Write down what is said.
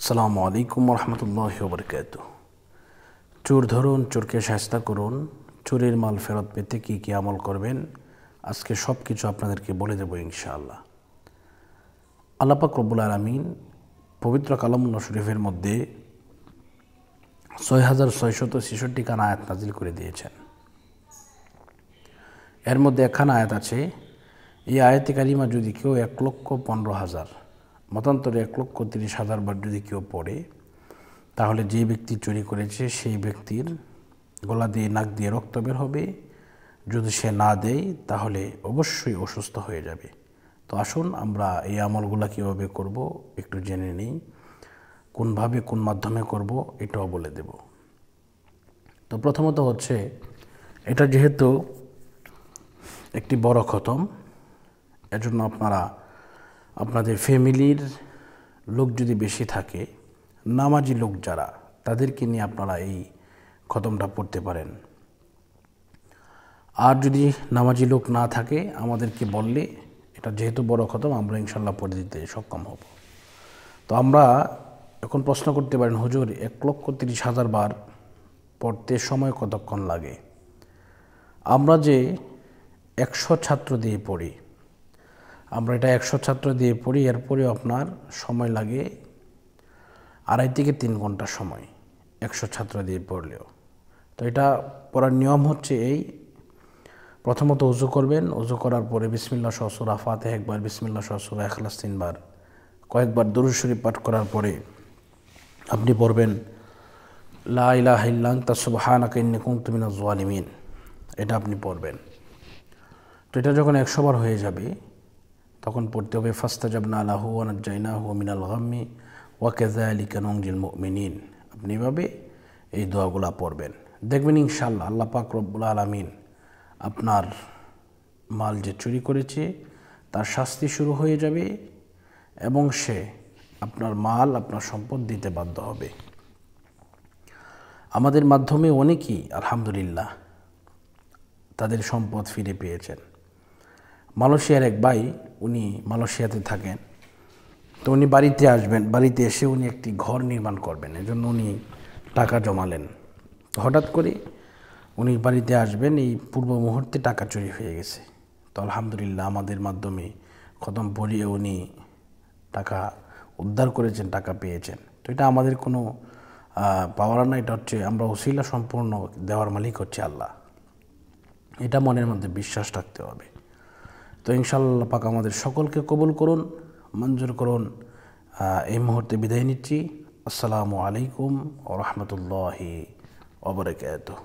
আসসালামু আলাইকুম রহমতুল্লাহি ওয়া বারাকাতুহু। চোর ধরুন, চোরকে শায়েস্তা করুন। চোরের মাল ফেরত পেতে কী কী আমল করবেন, আজকে সব কিছু আপনাদেরকে বলে দেবো ইনশাআল্লাহ। আল্লাহ পাক রব্বুল আলামিন পবিত্র কালামুল্লাহ শরীফের মধ্যে ৬৬৬৬ খানা আয়াত নাজিল করে দিয়েছেন। এর মধ্যে একখানা আয়াত আছে, এই আয়াতে কারিমা যদি কেউ ১,১৫,০০০ মতান্তরে ১,৩০,০০০ বার যদি কেউ পড়ে, তাহলে যে ব্যক্তি চুরি করেছে সেই ব্যক্তির গলা দিয়ে নাক দিয়ে রক্ত বের হবে। যদি সে না দেয় তাহলে অবশ্যই অসুস্থ হয়ে যাবে। তো আসুন আমরা এই আমলগুলো কীভাবে করব একটু জেনে নিই। কোনভাবে কোন মাধ্যমে করব এটাও বলে দেব। তো প্রথমত হচ্ছে, এটা যেহেতু একটি বড় খতম, এজন্য আপনারা আপনাদের ফ্যামিলির লোক যদি বেশি থাকে, নামাজি লোক যারা, তাদেরকে নিয়ে আপনারা এই খতমটা পড়তে পারেন। আর যদি নামাজি লোক না থাকে, আমাদেরকে বললে, এটা যেহেতু বড় খতম, আমরা ইনশাল্লাহ পড়ে দিতে সক্ষম হব। তো আমরা এখন প্রশ্ন করতে পারেন, হুজুর ১,৩০,০০০ বার পড়তে সময় কতক্ষণ লাগে? আমরা যে ১০০ ছাত্র দিয়ে পড়ি, আমরা এটা ১০০ ছাত্র দিয়ে পড়ি, এরপরেও আপনার সময় লাগে ২.৫ থেকে ৩ ঘন্টা সময় ১০০ ছাত্র দিয়ে পড়লেও। তো এটা পড়ার নিয়ম হচ্ছে এই, প্রথমত উজু করবেন। উজু করার পরে বিসমিল্লাহ সহ সূরা ফাতিহা একবার, বিসমিল্লাহ সহ সূরা ইখলাস ৩ বার, কয়েকবার দুরূদ শরীফ পাঠ করার পরে আপনি পড়বেন লা ইলাহা ইল্লা আনতা সুবহানাকা ইন্নী কুনতু মিনাজ জালিমিন। এটা আপনি পড়বেন। তো এটা যখন ১০০ বার হয়ে যাবে, তখন পড়তে হবে ফাস্তাজাবনা লাহু ওয়া নাজ্জায়নাহু মিনাল গাম্মি ওয়া কাযালিকা নুনজিল মুমিনিন। আপনি এভাবে এই দোয়াগুলো পড়বেন, দেখবেন ইনশাআল্লাহ আল্লাহ পাক রব্বুল আলামিন আপনার মাল যে চুরি করেছে তার শাস্তি শুরু হয়ে যাবে এবং সে আপনার মাল, আপনার সম্পদ দিতে বাধ্য হবে। আমাদের মাধ্যমে অনেকেই আলহামদুলিল্লাহ তাদের সম্পদ ফিরে পেয়েছেন। মালয়েশিয়ার এক ভাই, উনি মালয়েশিয়াতে থাকেন। তো উনি বাড়িতে আসবেন, বাড়িতে এসে উনি একটি ঘর নির্মাণ করবেন, এজন্য উনি টাকা জমালেন। তো হঠাৎ করে উনি বাড়িতে আসবেন, এই পূর্ব মুহূর্তে টাকা চুরি হয়ে গেছে। তো আলহামদুলিল্লাহ আমাদের মাধ্যমে খতম পড়িয়ে উনি টাকা উদ্ধার করেছেন, টাকা পেয়েছেন। তো এটা আমাদের কোনো পাওয়ার না, এটা হচ্ছে আমরা ওসিলা সম্পূর্ণ, দেওয়ার মালিক হচ্ছে আল্লাহ। এটা মনের মধ্যে বিশ্বাস রাখতে হবে। তো ইনশাআল্লাহ পাক আমাদের সকলকে কবুল করুন, মঞ্জুর করুন। এই মুহূর্তে বিদায় নিচ্ছি। আসসালামু আলাইকুম ওয়া রাহমাতুল্লাহি ওয়া বারাকাতুহু।